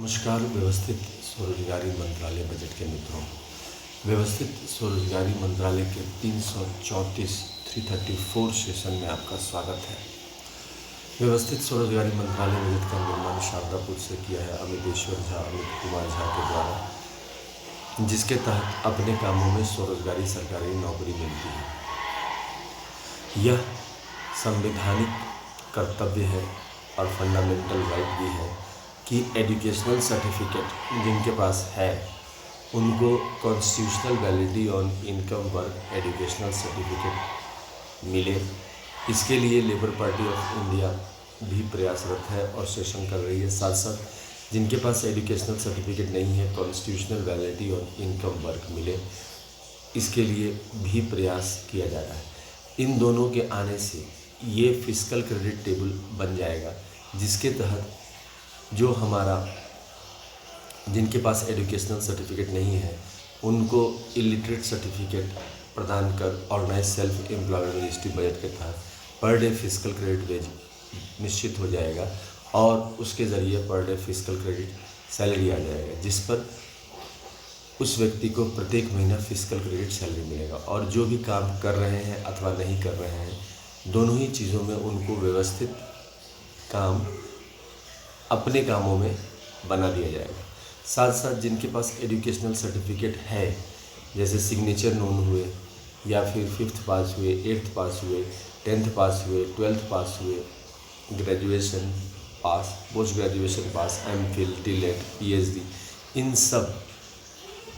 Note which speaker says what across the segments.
Speaker 1: नमस्कार। व्यवस्थित स्वरोजगारी मंत्रालय बजट के मित्रों, व्यवस्थित स्वरोजगारी मंत्रालय के 334 सेशन में आपका स्वागत है। व्यवस्थित स्वरोजगारी मंत्रालय बजट का निर्माण शारदापुर से किया है अमित कुमार झा के द्वारा, जिसके तहत अपने कामों में स्वरोजगारी सरकारी नौकरी मिलती है। यह संवैधानिक कर्तव्य है और फंडामेंटल राइट भी है कि एजुकेशनल सर्टिफिकेट जिनके पास है उनको constitutional validity on income work educational certificate मिले। इसके लिए लेबर पार्टी ऑफ इंडिया भी प्रयासरत है और सेशन कर रही है। साथ साथ जिनके पास एजुकेशनल सर्टिफिकेट नहीं है, constitutional validity on income work मिले, इसके लिए भी प्रयास किया जा रहा है। इन दोनों के आने से ये फिस्कल क्रेडिट टेबल बन जाएगा, जिसके तहत जो हमारा जिनके पास एजुकेशनल सर्टिफिकेट नहीं है उनको इलिटरेट सर्टिफिकेट प्रदान कर organise self employment ministry budget के तहत पर डे फिस्कल क्रेडिट वेज निश्चित हो जाएगा और उसके ज़रिए per day fiscal credit salary आ जाएगा, जिस पर उस व्यक्ति को प्रत्येक महीना फिस्कल क्रेडिट सैलरी मिलेगा। और जो भी काम कर रहे हैं अथवा नहीं कर रहे हैं, दोनों ही चीज़ों में उनको व्यवस्थित काम अपने कामों में बना दिया जाएगा। साथ साथ जिनके पास एजुकेशनल सर्टिफिकेट है, जैसे सिग्नेचर नोन हुए या फिर 5th पास हुए, 8th पास हुए, 10th पास हुए, 12th पास हुए, graduation pass, post graduation pass, MPhil, DLED, PhD, इन सब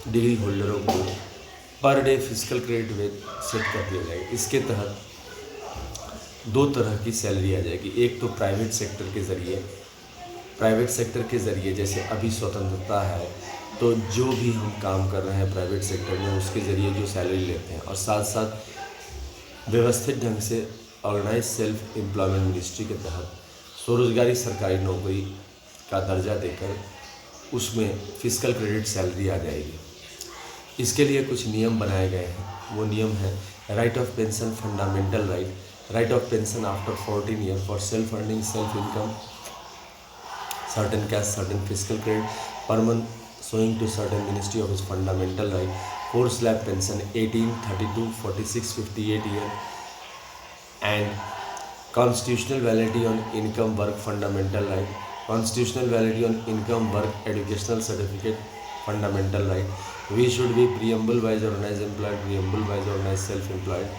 Speaker 1: डिग्री होल्डरों को per day fiscal credit wage set कर दिया जाएगा। इसके तहत दो तरह की सैलरी आ जाएगी। एक तो प्राइवेट सेक्टर के ज़रिए जैसे अभी स्वतंत्रता है, तो जो भी हम काम कर रहे हैं प्राइवेट सेक्टर में उसके ज़रिए जो सैलरी लेते हैं, और साथ साथ व्यवस्थित ढंग से ऑर्गेनाइज सेल्फ एम्प्लॉयमेंट मिनिस्ट्री के तहत स्वरोजगारी सरकारी नौकरी का दर्जा देकर उसमें फिस्कल क्रेडिट सैलरी आ जाएगी। इसके लिए कुछ नियम बनाए गए हैं। वो नियम है right of pension, fundamental right of pension after 14 year for self earning, self income, certain cash, certain fiscal credit per month showing to certain ministry of its fundamental right, 4 slab pension 18, 32, 46, 58 year, and constitutional validity on income work fundamental right, constitutional validity on income work educational certificate fundamental right. We should be preamble wise organized employed, preamble wise organized self-employed.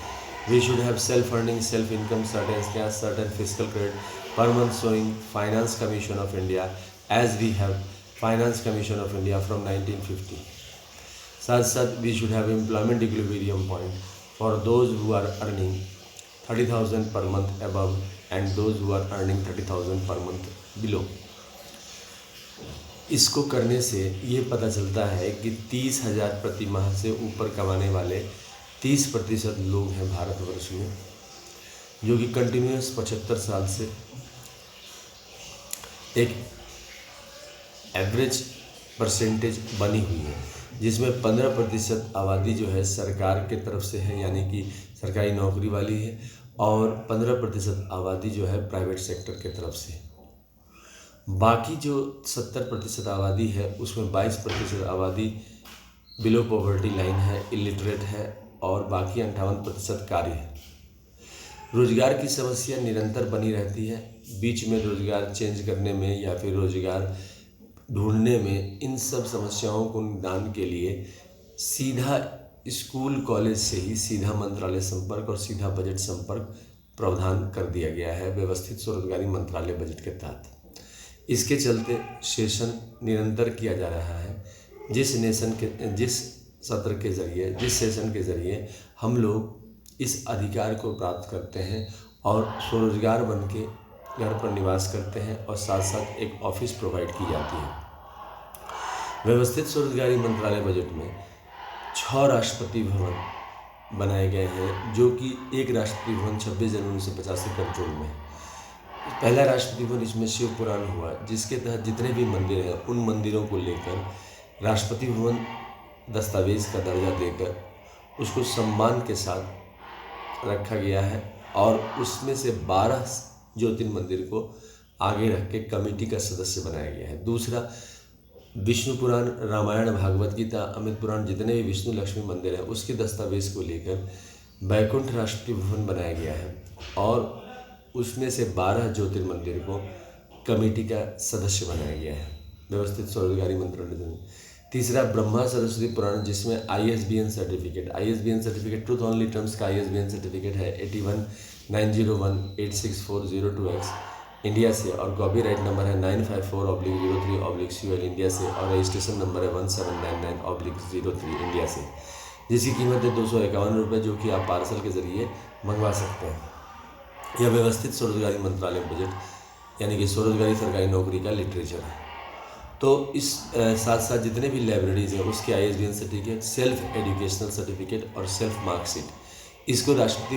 Speaker 1: We should have self-earning, self-income, certain cash, certain fiscal credit per month showing Finance Commission of India, as we have Finance Commission of India from 1950. साथ साथ we should have employment equilibrium point for those who are earning 30,000 per month above and those who are earning 30,000 per month below. इसको करने से ये पता चलता है कि 30,000 प्रति माह से ऊपर कमाने वाले 30% लोग हैं भारतवर्ष में, जो कि कंटिन्यूस 75 साल से एक एवरेज परसेंटेज बनी हुई है, जिसमें 15% आबादी जो है सरकार के तरफ से है, यानी कि सरकारी नौकरी वाली है, और 15% आबादी जो है प्राइवेट सेक्टर के तरफ से। बाकी जो 70% आबादी है उसमें 22% आबादी बिलो पॉवर्टी लाइन है, इलिटरेट है, और बाकी 58% कार्य है। रोजगार की समस्या निरंतर बनी रहती है। बीच में रोजगार चेंज करने में या फिर रोजगार ढूंढने में, इन सब समस्याओं को निदान के लिए सीधा स्कूल कॉलेज से ही सीधा मंत्रालय संपर्क और सीधा बजट संपर्क प्रावधान कर दिया गया है व्यवस्थित स्वरोजगारी मंत्रालय बजट के तहत। इसके चलते सेशन निरंतर किया जा रहा है। जिस सेशन के ज़रिए हम लोग इस अधिकार को प्राप्त करते हैं और स्वरोजगार बन के घर पर निवास करते हैं, और साथ साथ एक ऑफिस प्रोवाइड की जाती है। व्यवस्थित स्वरोजगारी मंत्रालय बजट में 6 राष्ट्रपति भवन बनाए गए हैं, जो कि एक राष्ट्रपति भवन 26 जनवरी 1985 कंट्रोल में है। पहला राष्ट्रपति भवन इसमें शिव पुराण हुआ, जिसके तहत जितने भी मंदिर हैं उन मंदिरों को लेकर राष्ट्रपति भवन दस्तावेज का दर्जा देकर उसको सम्मान के साथ रखा गया है, और उसमें से 12 ज्योतिर्मंदिर को आगे रख के कमेटी का सदस्य बनाया गया है। दूसरा, विष्णु पुराण, रामायण, भागवत गीता, अमित पुराण, जितने भी विष्णु लक्ष्मी मंदिर हैं उसके दस्तावेज को लेकर बैकुंठ राष्ट्रीय भवन बनाया गया है और उसमें से 12 ज्योतिर्मंदिर को कमेटी का सदस्य बनाया गया है व्यवस्थित स्वरोजगारी मंत्रालय ने। तीसरा ब्रह्मा सरस्वती पुराण, जिसमें ISBN certificate truth only terms का ISBN सर्टिफिकेट है 8190186402X इंडिया से और कॉपीराइट नंबर है 954/03/CUL इंडिया से और रजिस्ट्रेशन नंबर है 1799/03 इंडिया से, जिसकी कीमत है 251 रुपये, जो कि आप पार्सल के ज़रिए मंगवा सकते हैं। यह व्यवस्थित स्वरोजगारी मंत्रालय बजट यानी कि स्वरोजगारी सरकारी नौकरी का लिटरेचर है। तो इस साथ साथ जितने भी लाइब्रेरीज हैं उसके ISBN certificate, self educational certificate और सेल्फ मार्कशीट, इसको राष्ट्रपति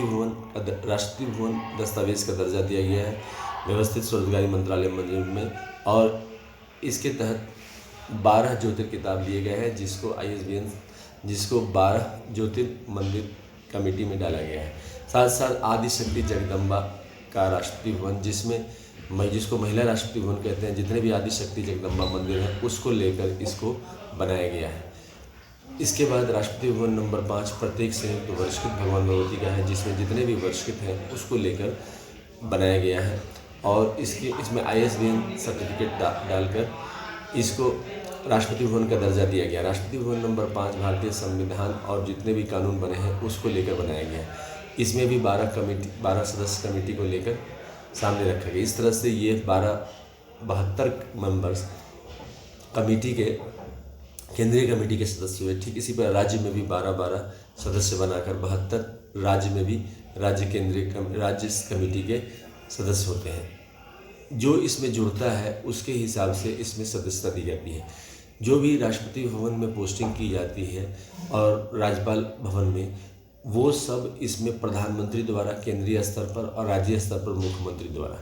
Speaker 1: भवन दस्तावेज का दर्जा दिया गया है व्यवस्थित स्वरोजगारी मंत्रालय में और इसके तहत 12 ज्योतिर्किताब लिए गए हैं जिसको 12 ज्योतिर्मंदिर कमेटी में डाला गया है। साथ साथ आदिशक्ति जगदम्बा का राष्ट्रपति भवन, जिसको महिला राष्ट्रपति भवन कहते हैं, जितने भी आदिशक्ति जगदम्बा मंदिर हैं उसको लेकर इसको बनाया गया है। इसके बाद राष्ट्रपति भवन नंबर 5 प्रत्येक संयुक्त वर्षकृत भगवान भगवती का है, जिसमें जितने भी वर्षकृत हैं उसको लेकर बनाया गया है और इसमें ISBN सर्टिफिकेट डालकर इसको राष्ट्रपति भवन का दर्जा दिया गया। राष्ट्रपति भवन नंबर 5 भारतीय संविधान और जितने भी कानून बने हैं उसको लेकर बनाया गया है। इसमें भी 12 सदस्य कमेटी को लेकर सामने रखा गया। इस तरह से ये 72 मेंबर्स कमेटी के केंद्रीय कमेटी के सदस्य हुए। ठीक इसी पर राज्य में भी 12 सदस्य बनाकर 72 राज्य में भी राज्य कमेटी के सदस्य होते हैं। जो इसमें जुड़ता है उसके हिसाब से इसमें सदस्यता दी जाती है। जो भी राष्ट्रपति भवन में पोस्टिंग की जाती है और राज्यपाल भवन में, वो सब इसमें प्रधानमंत्री द्वारा केंद्रीय स्तर पर और राज्य स्तर पर मुख्यमंत्री द्वारा,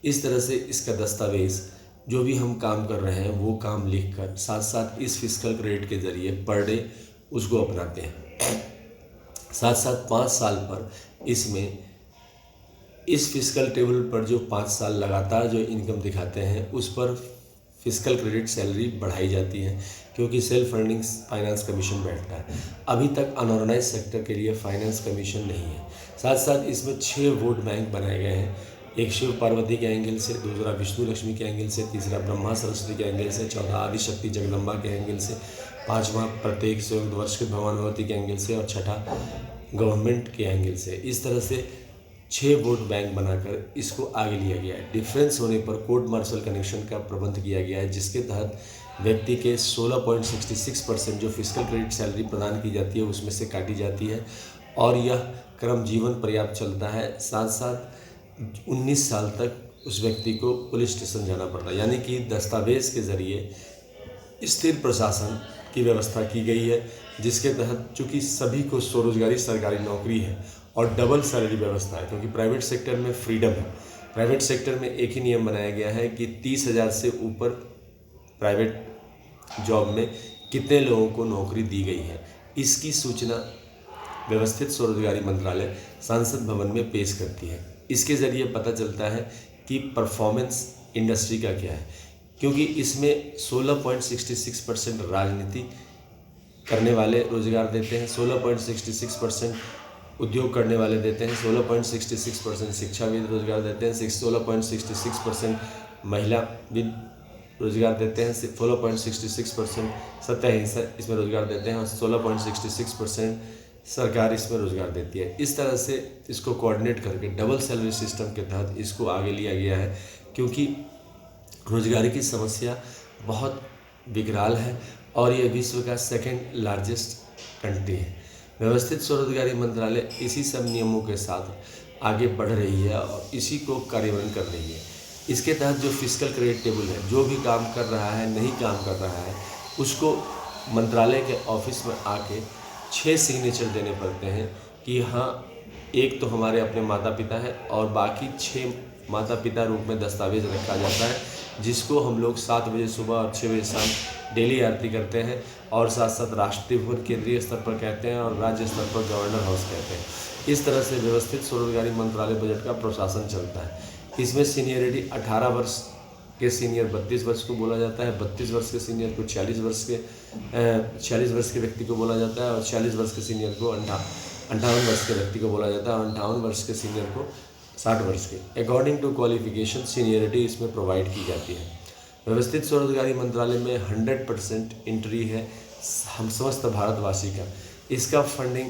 Speaker 1: इस तरह से इसका दस्तावेज जो भी हम काम कर रहे हैं वो काम लिखकर साथ साथ इस फिस्कल क्रेडिट के ज़रिए पर डे उसको अपनाते हैं। साथ साथ 5 साल पर इसमें इस फिस्कल टेबल पर जो 5 साल लगातार जो इनकम दिखाते हैं उस पर फिस्कल क्रेडिट सैलरी बढ़ाई जाती है, क्योंकि सेल्फ फंडिंग फाइनेंस कमीशन बैठता है। अभी तक अनऑर्गेनाइज सेक्टर के लिए फाइनेंस कमीशन नहीं है। साथ साथ इसमें 6 वोट बैंक बनाए गए हैं, एक शिव पार्वती के एंगल से, दूसरा विष्णु लक्ष्मी के एंगल से, तीसरा ब्रह्मा सरस्वती के एंगल से, चौथा आदिशक्ति जगदम्बा के एंगल से, 5वां प्रत्येक संयुक्त वर्षकृत भगवान भगवती के एंगल से और 6ठा गवर्नमेंट के एंगल से। इस तरह से 6 वोट बैंक बनाकर इसको आगे लिया गया है। डिफरेंस होने पर कोर्ट मार्शल कनेक्शन का प्रबंध किया गया है, जिसके तहत व्यक्ति के 16.66% जो फिस्कल क्रेडिट सैलरी प्रदान की जाती है उसमें से काटी जाती है और यह क्रम जीवन पर्याप्त चलता है। साथ साथ 19 साल तक उस व्यक्ति को पुलिस स्टेशन जाना पड़ता है, यानी कि दस्तावेज के ज़रिए स्थिर प्रशासन की व्यवस्था की गई है, जिसके तहत चूँकि सभी को स्वरोजगारी सरकारी नौकरी है और डबल सैलरी व्यवस्था है, क्योंकि प्राइवेट सेक्टर में फ्रीडम है। प्राइवेट सेक्टर में एक ही नियम बनाया गया है कि 30,000 से ऊपर प्राइवेट जॉब में कितने लोगों को नौकरी दी गई है। इसकी सूचना व्यवस्थित स्वरोजगारी मंत्रालय संसद भवन में पेश करती है। इसके ज़रिए पता चलता है कि परफॉर्मेंस इंडस्ट्री का क्या है, क्योंकि इसमें 16.66% राजनीति करने वाले रोजगार देते हैं, 16.66% उद्योग करने वाले देते हैं, 16.66% शिक्षाविद रोजगार देते हैं, 16.66% महिलाविद रोजगार देते हैं, 16.66% सत्याहिंसा इसमें रोजगार देते हैं और 16.66% सरकार इसमें रोजगार देती है। इस तरह से इसको कोऑर्डिनेट करके डबल सैलरी सिस्टम के तहत इसको आगे लिया गया है, क्योंकि रोजगारी की समस्या बहुत विकराल है और ये विश्व का 2nd लार्जेस्ट कंट्री है। व्यवस्थित स्वरोजगारी मंत्रालय इसी सब नियमों के साथ आगे बढ़ रही है और इसी को कार्यान्वयन कर रही है। इसके तहत जो फिस्कल क्रेडिट टेबल है, जो भी काम कर रहा है नहीं काम कर रहा है उसको मंत्रालय के ऑफिस में आके 6 सिग्नेचर देने पड़ते हैं कि हाँ, एक तो हमारे अपने माता पिता हैं और बाकी 6 माता पिता रूप में दस्तावेज रखा जाता है, जिसको हम लोग 7 बजे सुबह और 6 बजे शाम डेली आरती करते हैं और साथ साथ राष्ट्रीय भवन केंद्रीय स्तर पर कहते हैं और राज्य स्तर पर गवर्नर हाउस कहते हैं। इस तरह से व्यवस्थित स्वरोजगारी मंत्रालय बजट का प्रशासन चलता है। इसमें सीनियरिटी 18 वर्ष के सीनियर 32 वर्ष को बोला जाता है, 32 वर्ष के सीनियर को 46 वर्ष के व्यक्ति को बोला जाता है, और 46 वर्ष के सीनियर को 58 वर्ष के व्यक्ति को बोला जाता है, और 58 वर्ष के सीनियर को 60 वर्ष के। अकॉर्डिंग टू क्वालिफिकेशन सीनियरिटी इसमें प्रोवाइड की जाती है। व्यवस्थित स्वरोजगारी मंत्रालय में 100% एंट्री है हम समस्त भारतवासी का। इसका फंडिंग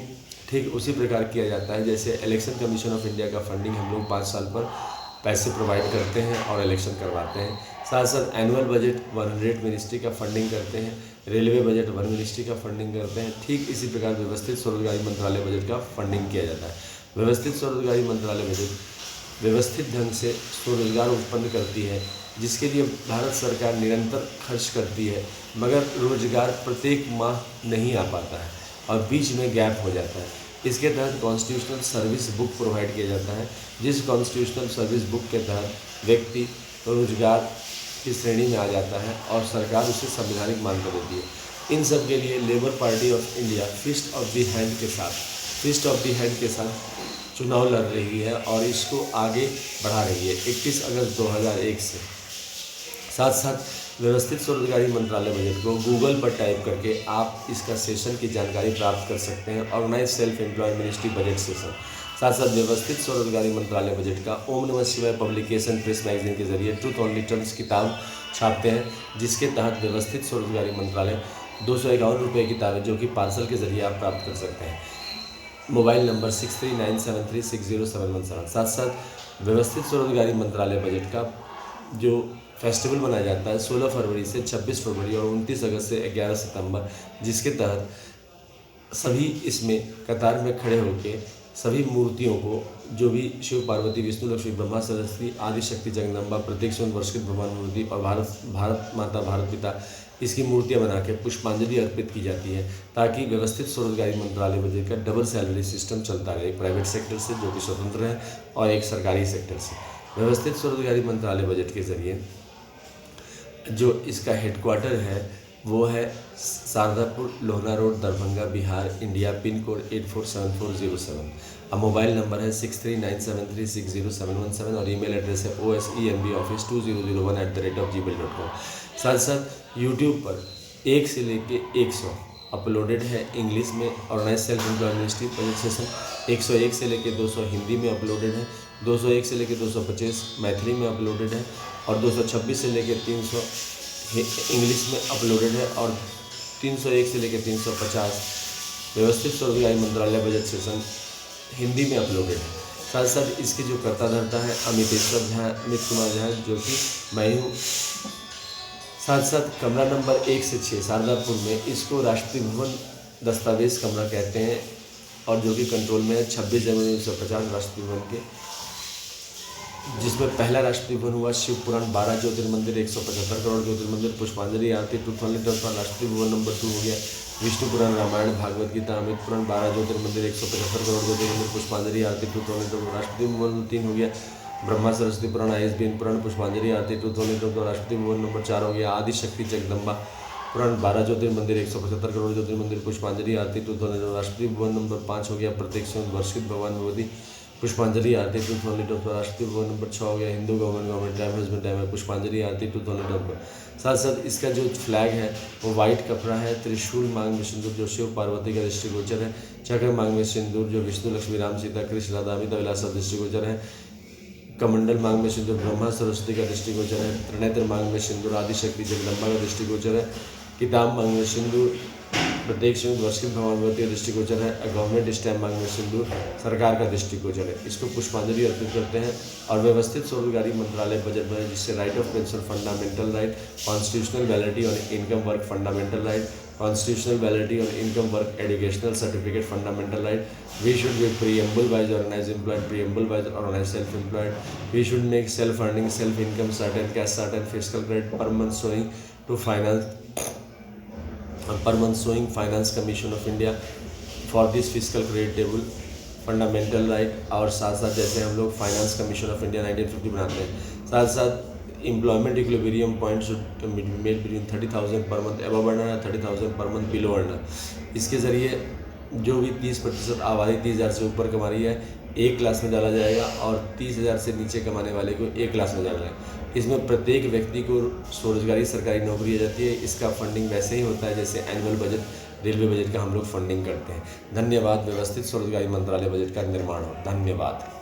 Speaker 1: ठीक उसी प्रकार किया जाता है जैसे इलेक्शन कमीशन ऑफ इंडिया का फंडिंग हम लोग 5 साल पर पैसे प्रोवाइड करते हैं और इलेक्शन करवाते हैं। साथ साथ एनुअल बजट 100 मिनिस्ट्री का फंडिंग करते हैं, रेलवे बजट 1 मिनिस्ट्री का फंडिंग करते हैं। ठीक इसी प्रकार व्यवस्थित स्वरोजगारी मंत्रालय बजट का फंडिंग किया जाता है। व्यवस्थित स्वरोजगारी मंत्रालय बजट व्यवस्थित ढंग से स्वरोजगार उत्पन्न करती है, जिसके लिए भारत सरकार निरंतर खर्च करती है, मगर रोजगार प्रत्येक माह नहीं आ पाता है और बीच में गैप हो जाता है। इसके तहत कॉन्स्टिट्यूशनल सर्विस बुक प्रोवाइड किया जाता है, जिस कॉन्स्टिट्यूशनल सर्विस बुक के तहत व्यक्ति रोजगार की श्रेणी में आ जाता है और सरकार उसे संवैधानिक मान्यता देती है। इन सब के लिए labour party of India fist of the hand के साथ चुनाव लड़ रही है और इसको आगे बढ़ा रही है 31 अगस्त 2001 से। साथ साथ व्यवस्थित स्वरोजगारी मंत्रालय बजट को गूगल पर टाइप करके आप इसका सेशन की जानकारी प्राप्त कर सकते हैं। Organise self employed ministry budget session. साथ साथ व्यवस्थित स्वरोजगारी मंत्रालय बजट का ओम नमः शिवाय पब्लिकेशन प्रेस मैगजीन के जरिए ट्रूथ ओनली टर्म्स किताब छापते हैं, जिसके तहत व्यवस्थित स्वरोजगारी मंत्रालय 251 रुपये की किताबें जो कि पार्सल के जरिए आप प्राप्त कर सकते हैं। Mobile number 6397360717। साथ साथ व्यवस्थित स्वरोजगारी मंत्रालय बजट का जो फेस्टिवल मनाया जाता है 16 फरवरी से 26 फरवरी और 29 अगस्त से 11 सितंबर, जिसके तहत सभी इसमें कतार में खड़े होकर सभी मूर्तियों को, जो भी शिव पार्वती विष्णु लक्ष्मी ब्रह्मा सरस्वती आदि शक्ति जगदम्बा प्रत्येक वर्षकृत भगवान मूर्ति और भारत माता भारत पिता इसकी मूर्तियां बना के पुष्पांजलि अर्पित की जाती है, ताकि व्यवस्थित स्वरोजगारी मंत्रालय बजट का डबल सैलरी सिस्टम चलता रहे, एक प्राइवेट सेक्टर से जो कि स्वतंत्र है और एक सरकारी सेक्टर से। व्यवस्थित स्वरोजगारी मंत्रालय बजट के जरिए जो इसका हेडक्वार्टर है वो है Shardapur, Lohna road, Darbhanga, Bihar, India. Pin code 847407। अब मोबाइल नंबर है 6397360717 और ईमेल एड्रेस है osemboffis2001@gmail.com। साथ साथ यूट्यूब पर 1 से लेके 100 अपलोडेड है इंग्लिश में। Organise self employed ministry budget session 101 से लेके 200 हिंदी में अपलोडेड है, 201 से लेके 225 मैथिली में अपलोडेड है और 226 से लेके 300 इंग्लिश में अपलोडेड है और 301 से लेकर 350 व्यवस्थित स्वरोजगारी मंत्रालय बजट सेशन हिंदी में अपलोडेड है। साथ साथ इसकी जो कर्ता धर्ता है अमित कुमार झा, जो कि मैं हूँ। साथ साथ कमरा नंबर 1 से 6 शारदापुर में इसको राष्ट्रीय भवन दस्तावेज कमरा कहते हैं और जो कि कंट्रोल में है 26 जनवरी 1950 राष्ट्रीय भवन के, जिसमें पहला राष्ट्रीय भवन हुआ शिव पुराण 12 ज्योतिर्मंदिर 175 करोड़ ज्योतिर्मंदिर पुष्पांजलि आरती ट्रूथ ओनली टर्म्स पर राष्ट्रीय भवन नंबर 2 हो गया। विष्णु पुराण रामायण भागवत गीता अमित पुराण 12 ज्योतिर्मंदिर 175 करोड़ ज्योतिर्मंदिर पुष्पांजलि आरती ट्रूथ ओनली टर्म्स राष्ट्रीय भवन 3 हो गया। ब्रह्मा सरस्वती पुराण ISBN पुराण पुष्पांजलि आरती ट्रूथ ओनली टर्म्स राष्ट्रीय भवन नंबर 4 हो गया। आदि शक्ति जगदम्बा पुराण 12 ज्योतिर्मंदिर 175 करोड़ ज्योतिर्मंदिर पुष्पांजलि आरती ट्रूथ ओनली टर्म्स राष्ट्रीय भवन नंबर 5 हो गया। प्रत्येक वर्षित भगवान भगवती पुष्पांजलि आरती ट्रूथ ओनली टर्म्स पर राष्ट्रीय भवन नंबर 6 हो गया। Hindu government time husband time है पुष्पांजलि आरती ट्रूथ ओनली टर्म्स पर। साथ साथ इसका जो फ्लैग है वो वाइट कपड़ा है। त्रिशूल मांग में सिंदूर जो शिव पार्वती का दृष्टिगोचर है। चक्र मांग में सिंदूर जो विष्णु लक्ष्मी राम सीता कृष्ण राधा अमिता विलासा दृष्टिगोचर है। कमंडल मांग में सिंदूर ब्रह्मा सरस्वती का दृष्टिगोचर है। त्रिनेत्र मांग में सिंदूर आदि शक्ति जगदम्बा का दृष्टिगोचर है। किताब मांग में सिंदूर प्रत्येक वर्षित भगवान भगवती का दृष्टिगोचर है। गवर्नमेंट स्टैम्प मांग में सिंदूर सरकार का दृष्टिगोचर है। इसको पुष्पांजलि अर्पित करते हैं। और व्यवस्थित स्वरोजगारी मंत्रालय बजट में जिससे right of pension fundamental right, constitutional validity on income work fundamental right, constitutional validity on income work educational certificate fundamental right. We should be preamble wise organized employed, preamble wise organized self-employed. We should make self-earning, self-income certain, cash certain, fiscal credit per month showing to finance commission of India for this fiscal credit table fundamental right. और साथ साथ जैसे हम लोग finance commission of India 1950 बनाते हैं, साथ साथ employment equilibrium point should be made between 30,000 per month above earner या 30,000 पर मंथ बिलो अर्नर। इसके ज़रिए जो भी 30% आबादी 30,000 से ऊपर कमा रही है एक क्लास में डाला जाएगा और 30,000 से नीचे कमाने वाले को एक क्लास में डाला जाएगा। इसमें प्रत्येक व्यक्ति को स्वरोजगारी सरकारी नौकरी दी जाती है। इसका फंडिंग वैसे ही होता है जैसे एनुअल बजट, रेलवे बजट का हम लोग फंडिंग करते हैं। धन्यवाद। व्यवस्थित स्वरोजगारी मंत्रालय बजट का निर्माण हो। धन्यवाद।